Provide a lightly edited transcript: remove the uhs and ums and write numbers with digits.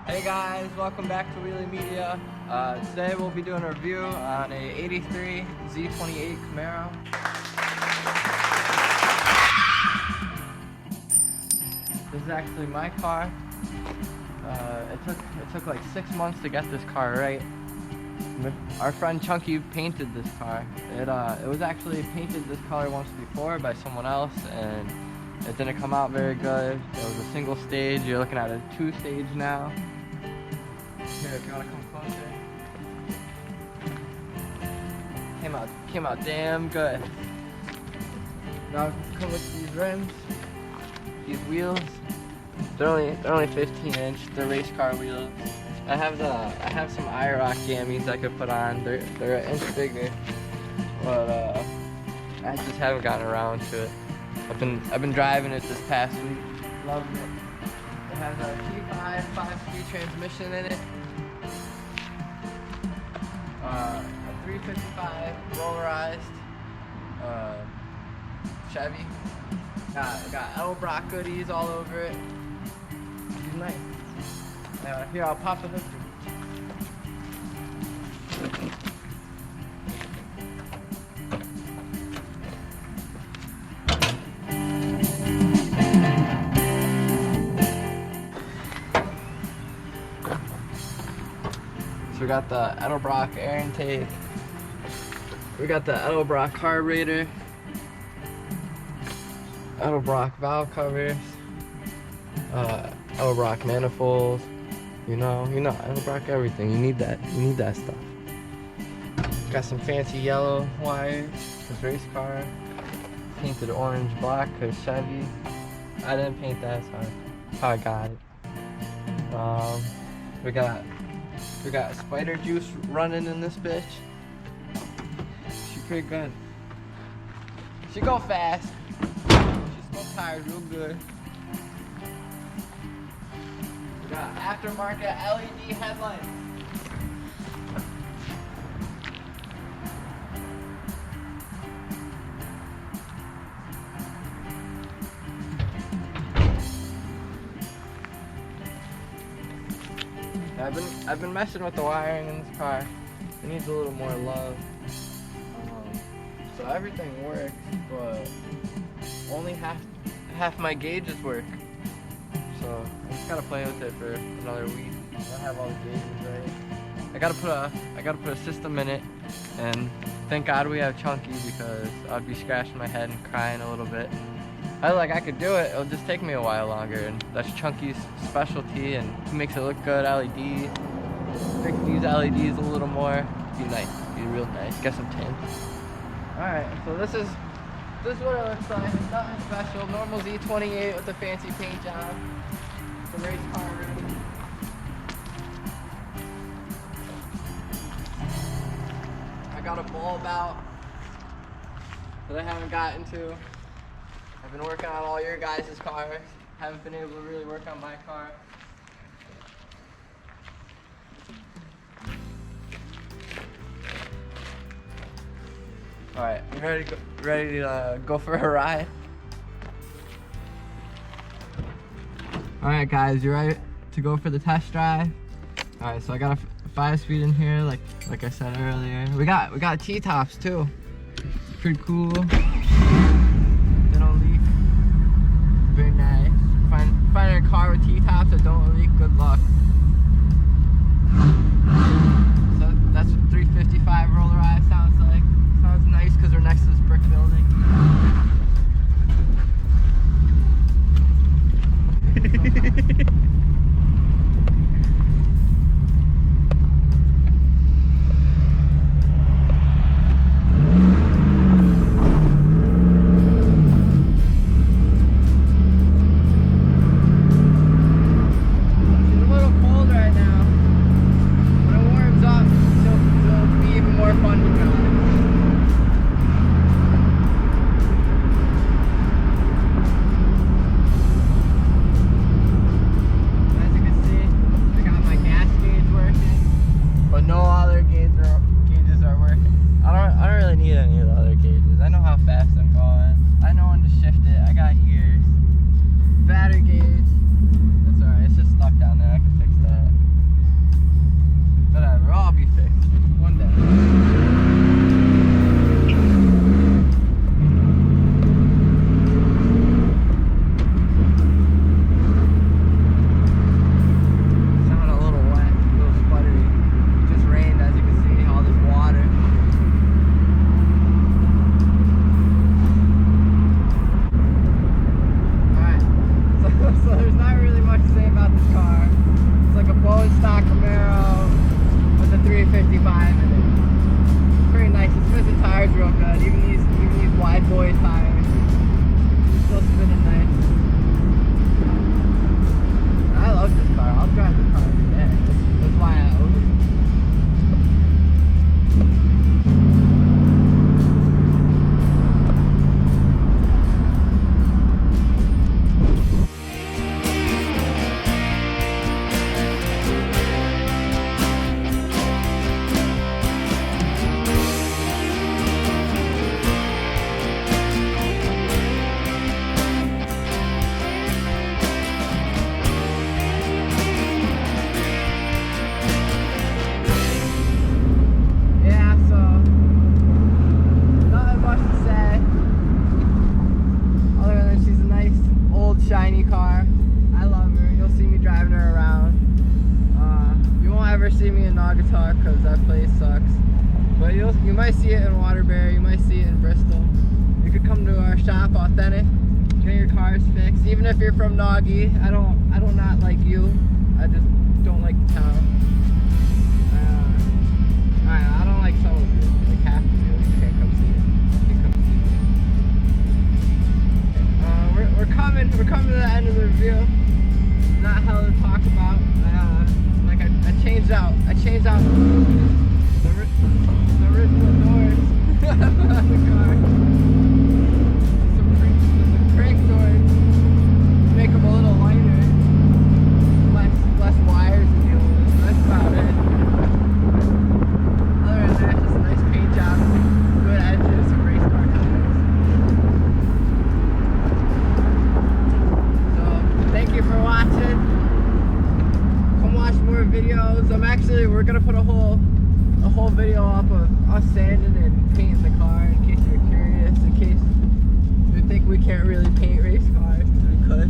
Hey guys, welcome back to Wheelie Media. Today we'll be doing a review on a 83 Z28 Camaro. This is actually my car. It took like 6 months to get this car right. Our friend Chunky painted this car. It was actually painted this color once before by someone else, and it didn't come out very good. It was a single stage. You're looking at a 2-stage now. Here, if you want to come closer. Came out damn good. Now come with these rims, these wheels. They're only 15-inch. They're race car wheels. I have some IROC gammies I could put on. They're an inch bigger, but I just haven't gotten around to it. I've been driving it this past week. Loving it. It has a T5 5-speed transmission in it. A 355 rollarized Chevy. Got Elbrock goodies all over it. It's nice. Here, I'll pop the hood for you. So we got the Edelbrock air intake. We got the Edelbrock carburetor. Edelbrock valve covers. Edelbrock manifolds. You know, Edelbrock everything. You need that stuff. Got some fancy yellow wires. This race car. Painted orange black because Chevy. I didn't paint that, so I got it. We got spider juice running in this bitch. She's pretty good. She go fast. She smokes tires real good. We got aftermarket LED headlights. I've been messing with the wiring in this car. It needs a little more love. So everything works, but only half my gauges work. So I just gotta play with it for another week. I'll have all the gauges right. I gotta put a system in it, and thank God we have Chunky, because I'd be scratching my head and crying a little bit. I could do it, it'll just take me a while longer, and that's Chunky's specialty, and he makes it look good. LED, fix these LEDs a little more, be nice, be real nice, get some tint. Alright, so this is what it looks like. It's nothing special, normal Z28 with a fancy paint job, some race car rims. I got a bulb out that I haven't gotten to. I've been working on all your guys' cars. Haven't been able to really work on my car. Alright, you ready to go for a ride? Alright guys, you ready to go for the test drive? Alright, so I got a 5-speed in here, like I said earlier. We got T-tops too. Pretty cool. Very nice. Finding a car with T-tops that don't leak, good luck. So that's what 355 rollarized sounds like. Sounds nice because we're next to this brick building. never see me in Naugatuck because that place sucks. But you might see it in Waterbury, you might see it in Bristol. You could come to our shop, Authentic, get your cars fixed. Even if you're from Naughty, I don't not like you. I just don't like the town. I don't like some of you, like half of you. You can't come see it. You can't come see it. We're coming to the end of the review. Not hell to talk about. Like I changed out the original doors on the car. Some crank doors. Make them a little lighter. Less wires to deal with. That's about it. Other than that, just a nice paint job. Good edges, some race car tires. So, thank you for watching. Come watch more videos. We're gonna put a whole video up of us sanding and painting the car in case you're curious, in case you think we can't really paint race cars, because we could.